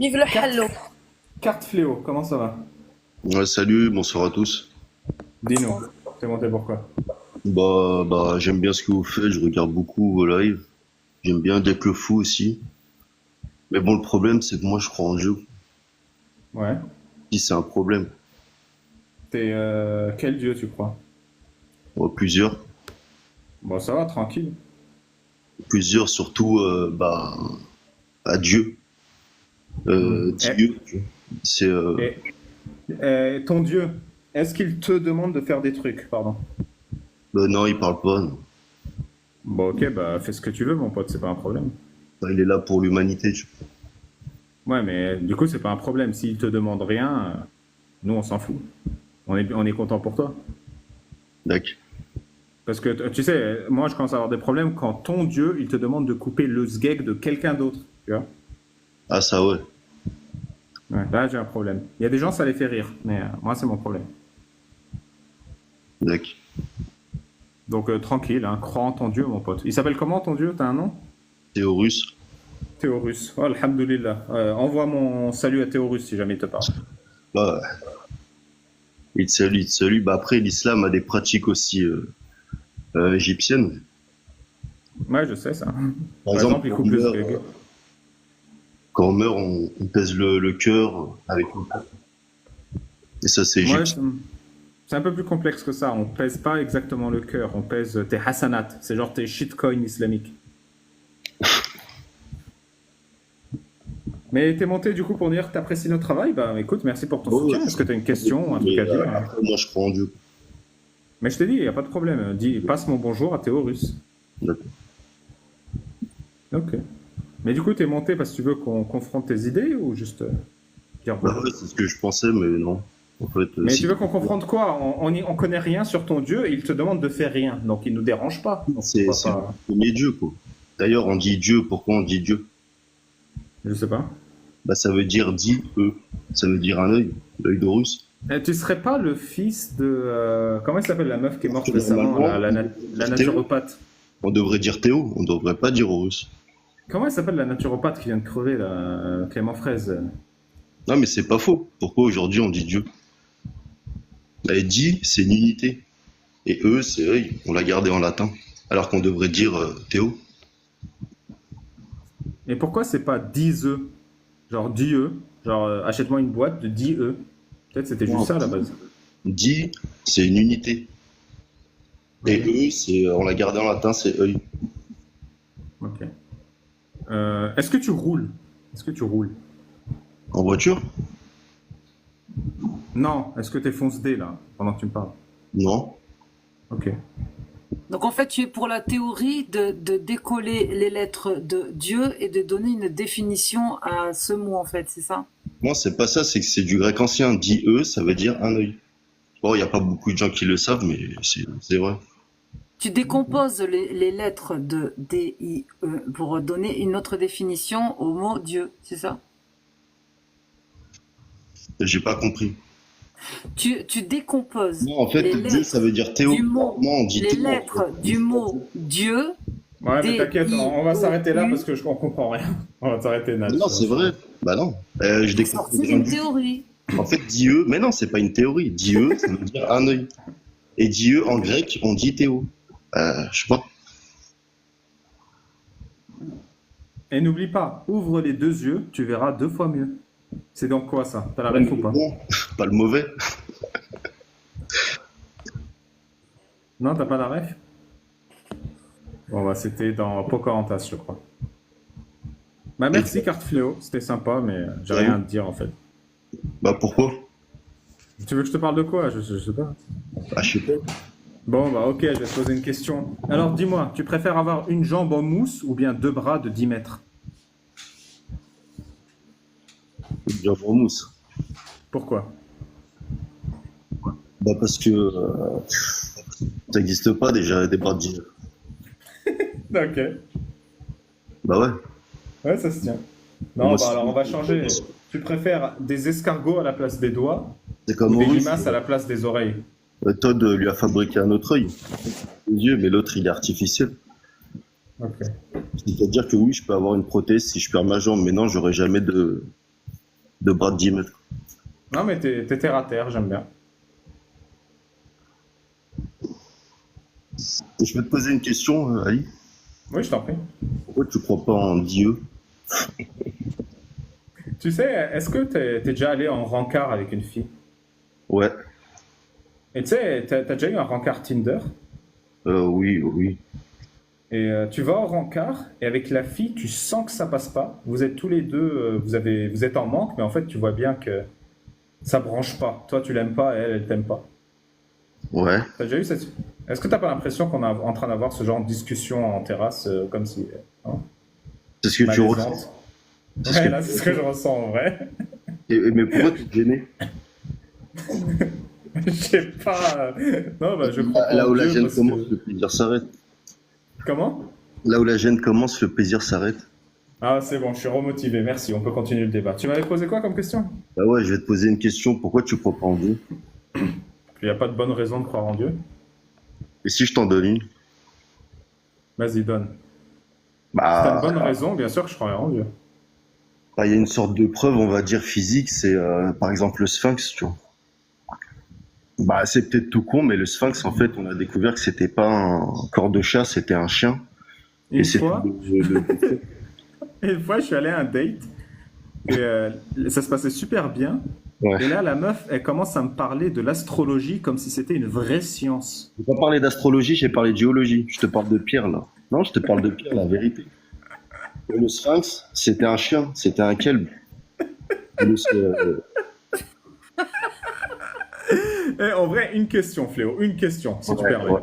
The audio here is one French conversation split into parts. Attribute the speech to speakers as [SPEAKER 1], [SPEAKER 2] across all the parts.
[SPEAKER 1] Vive le
[SPEAKER 2] Carte,
[SPEAKER 1] hello.
[SPEAKER 2] carte fléau, comment ça va?
[SPEAKER 3] Ouais, salut, bonsoir à tous.
[SPEAKER 2] Dis-nous, t'es monté pourquoi?
[SPEAKER 3] J'aime bien ce que vous faites, je regarde beaucoup vos lives. J'aime bien Deck le Fou aussi. Mais bon, le problème, c'est que moi, je crois en Dieu.
[SPEAKER 2] Ouais.
[SPEAKER 3] Si c'est un problème.
[SPEAKER 2] T'es quel dieu tu crois?
[SPEAKER 3] Plusieurs.
[SPEAKER 2] Bon, ça va, tranquille.
[SPEAKER 3] Plusieurs, surtout, à Dieu.
[SPEAKER 2] Et,
[SPEAKER 3] Dieu. C'est,
[SPEAKER 2] ton dieu, est-ce qu'il te demande de faire des trucs, pardon?
[SPEAKER 3] non, il parle pas, non.
[SPEAKER 2] Bon, ok, bah fais ce que tu veux, mon pote, c'est pas un problème.
[SPEAKER 3] Enfin, il est là pour l'humanité, tu vois.
[SPEAKER 2] Ouais, mais du coup, c'est pas un problème. S'il te demande rien, nous, on s'en fout. On est content pour toi.
[SPEAKER 3] D'accord.
[SPEAKER 2] Parce que tu sais, moi, je commence à avoir des problèmes quand ton dieu, il te demande de couper le sgeg de quelqu'un d'autre, tu vois?
[SPEAKER 3] Ah, ça, ouais.
[SPEAKER 2] Ouais, là, j'ai un problème. Il y a des gens, ça les fait rire, mais moi, c'est mon problème.
[SPEAKER 3] D'accord.
[SPEAKER 2] Donc, tranquille, hein, crois en ton Dieu, mon pote. Il s'appelle comment, ton Dieu? T'as un nom?
[SPEAKER 3] Théorus.
[SPEAKER 2] Théorus. Oh, alhamdoulilah. Envoie mon salut à Théorus si jamais il te parle.
[SPEAKER 3] Bah, il te salue, il te salue. Bah, après, l'islam a des pratiques aussi égyptiennes.
[SPEAKER 2] Ouais, je sais ça.
[SPEAKER 3] Par
[SPEAKER 2] Par
[SPEAKER 3] exemple,
[SPEAKER 2] exemple, il coupe le sgeg.
[SPEAKER 3] quand on meurt, on pèse le cœur avec une coupe. Et ça, c'est
[SPEAKER 2] Moi,
[SPEAKER 3] égyptien.
[SPEAKER 2] c'est un peu plus complexe que ça. On pèse pas exactement le cœur, on pèse tes hasanats. C'est genre tes shitcoins islamiques. Mais t'es monté du coup pour dire que t'apprécies notre travail. Bah écoute, merci pour ton
[SPEAKER 3] Oh, ouais,
[SPEAKER 2] soutien. Est-ce que t'as une question ou un truc
[SPEAKER 3] mais
[SPEAKER 2] à dire?
[SPEAKER 3] après, moi, je crois en Dieu.
[SPEAKER 2] Mais je t'ai dit, il n'y a pas de problème. Dis, passe mon bonjour à Théorus.
[SPEAKER 3] D'accord.
[SPEAKER 2] Ok. Mais du coup, t'es monté parce que tu veux qu'on confronte tes idées ou juste dire
[SPEAKER 3] Bah
[SPEAKER 2] bonjour?
[SPEAKER 3] ouais, c'est ce que je pensais, mais non. En fait,
[SPEAKER 2] Mais tu
[SPEAKER 3] si.
[SPEAKER 2] veux qu'on confronte quoi? On connaît rien sur ton Dieu et il te demande de faire rien. Donc il nous dérange pas. Donc pourquoi
[SPEAKER 3] C'est le
[SPEAKER 2] pas?
[SPEAKER 3] premier Dieu, quoi. D'ailleurs, on dit Dieu. Pourquoi on dit Dieu?
[SPEAKER 2] Je sais pas.
[SPEAKER 3] Bah, ça veut dire dit, eux. Ça veut dire un œil. L'œil d'Horus.
[SPEAKER 2] Tu serais pas le fils de... comment elle s'appelle la meuf qui est
[SPEAKER 3] Parce
[SPEAKER 2] morte
[SPEAKER 3] que
[SPEAKER 2] récemment,
[SPEAKER 3] normalement,
[SPEAKER 2] la
[SPEAKER 3] Théo,
[SPEAKER 2] naturopathe?
[SPEAKER 3] on devrait dire Théo. On devrait pas dire Horus.
[SPEAKER 2] Comment elle s'appelle la naturopathe qui vient de crever, là, Clément Fraise?
[SPEAKER 3] Non, mais c'est pas faux. Pourquoi aujourd'hui on dit Dieu? Bah, dit, c'est une unité. Et eux, c'est œil. On l'a gardé en latin. Alors qu'on devrait dire Théo.
[SPEAKER 2] Et pourquoi c'est pas 10 œufs? Genre 10 œufs. Genre achète-moi une boîte de 10 œufs. Peut-être c'était juste
[SPEAKER 3] Non,
[SPEAKER 2] ça à la base.
[SPEAKER 3] dit, c'est une unité. Et
[SPEAKER 2] Ok.
[SPEAKER 3] eux, c'est, on l'a gardé en latin, c'est œil.
[SPEAKER 2] Ok. Est-ce que tu roules? Est-ce que tu roules?
[SPEAKER 3] En voiture?
[SPEAKER 2] Non. Est-ce que t'es fonce D là, pendant que tu me parles?
[SPEAKER 3] Non.
[SPEAKER 2] Ok.
[SPEAKER 1] Donc en fait, tu es pour la théorie de décoller les lettres de Dieu et de donner une définition à ce mot en fait, c'est ça?
[SPEAKER 3] Moi, c'est pas ça, c'est que c'est du grec ancien. Dit eux, ça veut dire un œil. Bon, il n'y a pas beaucoup de gens qui le savent, mais c'est vrai.
[SPEAKER 1] Tu décomposes les lettres de D-I-E pour donner une autre définition au mot Dieu, c'est ça?
[SPEAKER 3] J'ai pas compris.
[SPEAKER 1] Tu décomposes
[SPEAKER 3] Non, en
[SPEAKER 1] les
[SPEAKER 3] fait, Dieu, ça
[SPEAKER 1] lettres
[SPEAKER 3] veut dire Théo.
[SPEAKER 1] du mot,
[SPEAKER 3] Normalement, on dit
[SPEAKER 1] les
[SPEAKER 3] Théo, en fait.
[SPEAKER 1] lettres du mot Dieu,
[SPEAKER 2] Ouais, mais t'inquiète, on va s'arrêter là parce
[SPEAKER 1] D-I-E-U.
[SPEAKER 2] que on comprend rien. On va s'arrêter, Nat.
[SPEAKER 3] Non, c'est vrai. Bah non. Je
[SPEAKER 1] C'est
[SPEAKER 3] découvre
[SPEAKER 1] sorti
[SPEAKER 3] rien
[SPEAKER 1] d'une
[SPEAKER 3] du tout.
[SPEAKER 1] théorie.
[SPEAKER 3] En fait, Dieu, mais non, c'est pas une théorie. Dieu, ça veut dire un œil. Et Dieu, en grec, on dit Théo. Je sais pas.
[SPEAKER 2] Et n'oublie pas, ouvre les deux yeux, tu verras 2 fois mieux. C'est donc quoi ça? T'as la
[SPEAKER 3] Ouais,
[SPEAKER 2] ref
[SPEAKER 3] mais
[SPEAKER 2] ou pas?
[SPEAKER 3] bon, pas le mauvais.
[SPEAKER 2] Non, t'as pas la ref? Bon, bah c'était dans Pocahontas, je crois. Bah
[SPEAKER 3] Et
[SPEAKER 2] merci, carte fléau, c'était sympa, mais j'ai
[SPEAKER 3] toi,
[SPEAKER 2] rien à te dire en fait.
[SPEAKER 3] bah pourquoi?
[SPEAKER 2] Tu veux que je te parle de quoi? Je sais pas.
[SPEAKER 3] Bah je sais pas.
[SPEAKER 2] Bon, bah ok, je vais te poser une question. Alors dis-moi, tu préfères avoir une jambe en mousse ou bien 2 bras de 10 mètres?
[SPEAKER 3] Bien en mousse.
[SPEAKER 2] Pourquoi?
[SPEAKER 3] Bah parce que ça n'existe pas déjà des bras de Dieu.
[SPEAKER 2] Ok.
[SPEAKER 3] Bah ouais.
[SPEAKER 2] Ouais, ça se tient. Non,
[SPEAKER 3] Moi,
[SPEAKER 2] bah alors on va changer. Tu préfères des escargots à la place des doigts
[SPEAKER 3] c'est
[SPEAKER 2] ou
[SPEAKER 3] comme
[SPEAKER 2] des
[SPEAKER 3] Horus.
[SPEAKER 2] limaces à la place des oreilles?
[SPEAKER 3] Todd lui a fabriqué un autre œil. Les yeux, mais l'autre il est artificiel.
[SPEAKER 2] Ok.
[SPEAKER 3] C'est-à-dire que oui, je peux avoir une prothèse si je perds ma jambe, mais non, j'aurai jamais de de bras de 10 mètres.
[SPEAKER 2] Non, mais t'es terre à terre, j'aime bien.
[SPEAKER 3] Je vais te poser une question, Ali.
[SPEAKER 2] Oui, je t'en prie.
[SPEAKER 3] Pourquoi tu crois pas en Dieu?
[SPEAKER 2] Tu sais, est-ce que t'es déjà allé en rencard avec une fille?
[SPEAKER 3] Ouais,
[SPEAKER 2] Et tu sais, t'as déjà eu un rencard Tinder?
[SPEAKER 3] oui, oui.
[SPEAKER 2] Et tu vas au rencard, et avec la fille, tu sens que ça passe pas. Vous êtes tous les deux, vous êtes en manque, mais en fait, tu vois bien que ça branche pas. Toi, tu l'aimes pas, et elle t'aime pas.
[SPEAKER 3] Ouais.
[SPEAKER 2] T'as déjà eu cette... Est-ce que t'as pas l'impression qu'on est en train d'avoir ce genre de discussion en terrasse, comme si... hein,
[SPEAKER 3] C'est ce que tu ressens.
[SPEAKER 2] malaisante.
[SPEAKER 3] C'est ce
[SPEAKER 2] Ouais,
[SPEAKER 3] que
[SPEAKER 2] là, c'est ce que je ressens en vrai.
[SPEAKER 3] Mais pourquoi tu te gênais?
[SPEAKER 2] Je sais pas... Non, bah, je crois pas
[SPEAKER 3] Là
[SPEAKER 2] en
[SPEAKER 3] où la
[SPEAKER 2] Dieu
[SPEAKER 3] gêne
[SPEAKER 2] parce
[SPEAKER 3] commence,
[SPEAKER 2] que...
[SPEAKER 3] le plaisir s'arrête.
[SPEAKER 2] Comment?
[SPEAKER 3] Là où la gêne commence, le plaisir s'arrête.
[SPEAKER 2] Ah, c'est bon, je suis remotivé, merci, on peut continuer le débat. Tu m'avais posé quoi comme question?
[SPEAKER 3] Bah ouais, je vais te poser une question. Pourquoi tu crois pas en Dieu?
[SPEAKER 2] Il n'y a pas de bonne raison de croire en Dieu.
[SPEAKER 3] Et si je t'en donne une?
[SPEAKER 2] Vas-y, donne. Si t'as une
[SPEAKER 3] Bah,
[SPEAKER 2] bonne raison, bien sûr que je croirais en Dieu.
[SPEAKER 3] bah, il y a une sorte de preuve, on va dire, physique. C'est par exemple le sphinx, tu vois. Bah, c'est peut-être tout con, mais le sphinx, en fait, on a découvert que c'était pas un corps de chat, c'était un chien. Et
[SPEAKER 2] Une
[SPEAKER 3] c'est
[SPEAKER 2] fois, une fois, je suis allé à un date et ça se passait super bien.
[SPEAKER 3] Ouais.
[SPEAKER 2] Et là, la meuf, elle commence à me parler de l'astrologie comme si c'était une vraie science.
[SPEAKER 3] J'ai pas parlé d'astrologie, j'ai parlé de géologie. Je te parle de Pierre, là. Non, je te parle de Pierre, la vérité. Et le sphinx, c'était un chien, c'était un kelb.
[SPEAKER 2] Et en vrai, une question, Fléau, une question, si tu
[SPEAKER 3] Ouais,
[SPEAKER 2] permets.
[SPEAKER 3] ouais.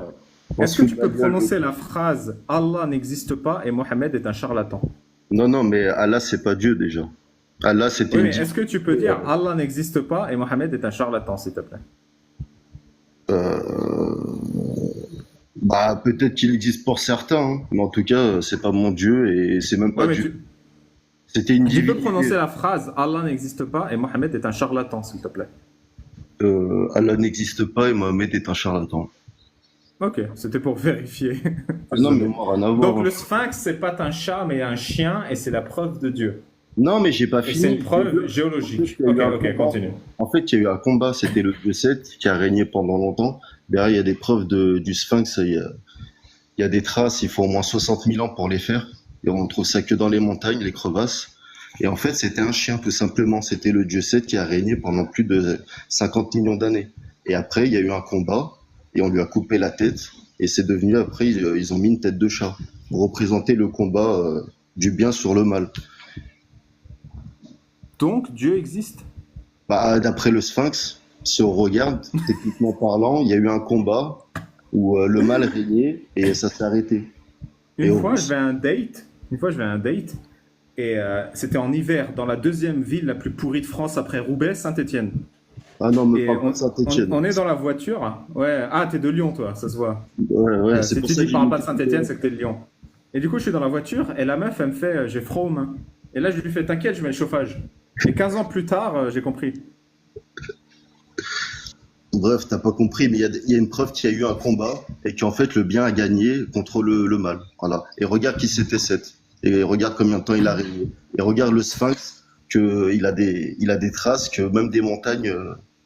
[SPEAKER 2] Est-ce que tu
[SPEAKER 3] tu
[SPEAKER 2] peux
[SPEAKER 3] m'as bien
[SPEAKER 2] prononcer
[SPEAKER 3] joué.
[SPEAKER 2] la phrase Allah n'existe pas et Mohammed est un charlatan?
[SPEAKER 3] Non, non, mais Allah, c'est pas Dieu, déjà. Allah, c'était
[SPEAKER 2] Oui,
[SPEAKER 3] une
[SPEAKER 2] mais est-ce que tu peux
[SPEAKER 3] divinité.
[SPEAKER 2] dire Allah n'existe pas et Mohammed est un charlatan, s'il te plaît?
[SPEAKER 3] Bah, peut-être qu'il existe pour certains, hein. Mais en tout cas, c'est pas mon Dieu et c'est même
[SPEAKER 2] Ouais,
[SPEAKER 3] pas
[SPEAKER 2] mais
[SPEAKER 3] Dieu. C'était une
[SPEAKER 2] tu peux
[SPEAKER 3] divinité.
[SPEAKER 2] prononcer la phrase Allah n'existe pas et Mohammed est un charlatan, s'il te plaît.
[SPEAKER 3] Allah n'existe pas et Mohamed est un charlatan.
[SPEAKER 2] Ok, c'était pour vérifier.
[SPEAKER 3] Non, mais moi, rien à voir,
[SPEAKER 2] Donc
[SPEAKER 3] hein.
[SPEAKER 2] le sphinx, c'est pas un chat, mais un chien, et c'est la preuve de Dieu.
[SPEAKER 3] Non, mais j'ai pas
[SPEAKER 2] Et
[SPEAKER 3] fini.
[SPEAKER 2] c'est une preuve géologique.
[SPEAKER 3] Il y a
[SPEAKER 2] Ok,
[SPEAKER 3] eu un
[SPEAKER 2] ok,
[SPEAKER 3] combat.
[SPEAKER 2] continue.
[SPEAKER 3] En fait, il y a eu un combat, c'était le dieu Seth qui a régné pendant longtemps. Derrière, il y a des preuves du sphinx, il y a des traces, il faut au moins 60 000 ans pour les faire. Et on trouve ça que dans les montagnes, les crevasses. Et en fait, c'était un chien, tout simplement. C'était le dieu Seth qui a régné pendant plus de 50 millions d'années. Et après, il y a eu un combat, et on lui a coupé la tête. Et c'est devenu, après, ils ont mis une tête de chat pour représenter le combat du bien sur le mal.
[SPEAKER 2] Donc Dieu existe.
[SPEAKER 3] Bah, d'après le sphinx, si on regarde, techniquement parlant, il y a eu un combat où le mal régnait et ça s'est arrêté. Et
[SPEAKER 2] Une
[SPEAKER 3] au
[SPEAKER 2] fois,
[SPEAKER 3] bout,
[SPEAKER 2] je vais à un date. Une fois, je vais à un date. Et c'était en hiver, dans la deuxième ville la plus pourrie de France après Roubaix, Saint-Étienne.
[SPEAKER 3] ah non, mais
[SPEAKER 2] Et
[SPEAKER 3] pas de Saint-Étienne.
[SPEAKER 2] on est dans la voiture. Ouais. Ah, t'es de Lyon, toi, ça se voit.
[SPEAKER 3] Ouais, ouais, c'est
[SPEAKER 2] Si
[SPEAKER 3] pour
[SPEAKER 2] tu
[SPEAKER 3] ça
[SPEAKER 2] dis
[SPEAKER 3] que j'ai
[SPEAKER 2] parle
[SPEAKER 3] mis
[SPEAKER 2] pas de Saint-Étienne, c'est que t'es de Lyon. Et du coup, je suis dans la voiture et la meuf, elle me fait j'ai froid aux mains. Et là, je lui fais t'inquiète, je mets le chauffage. Et 15 ans plus tard, j'ai compris.
[SPEAKER 3] Bref, t'as pas compris, mais il y a une preuve qu'il y a eu un combat et qu'en fait le bien a gagné contre le mal. Voilà. Et regarde qui c'était Seth. Et regarde combien de temps il a régné. Et regarde le sphinx, que il a des traces, que même des montagnes,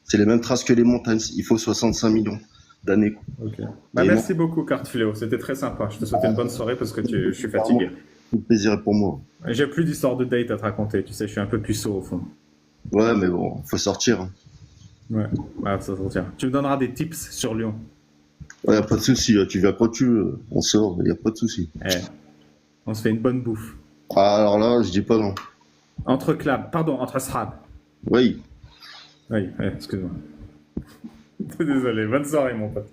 [SPEAKER 3] c'est les mêmes traces que les montagnes. Il faut 65 millions d'années.
[SPEAKER 2] Ok. Bah,
[SPEAKER 3] Et
[SPEAKER 2] merci beaucoup, Carte Fléau. C'était très sympa. Je te souhaite une bonne soirée parce que je suis fatigué.
[SPEAKER 3] Tout le plaisir est pour moi.
[SPEAKER 2] J'ai plus d'histoire de date à te raconter. Tu sais, je suis un peu puceau au fond.
[SPEAKER 3] Ouais, mais bon, faut sortir, hein.
[SPEAKER 2] Ouais, ça sortira. Tu me donneras des tips sur Lyon.
[SPEAKER 3] Ouais, y a pas de souci, tu viens quand tu veux, on sort, y a pas de souci.
[SPEAKER 2] Eh, on se fait une bonne bouffe.
[SPEAKER 3] Ah, alors là, je dis pas non.
[SPEAKER 2] Entre clubs, pardon, entre srab.
[SPEAKER 3] Oui.
[SPEAKER 2] Oui, excuse-moi. Désolé, bonne soirée, mon pote.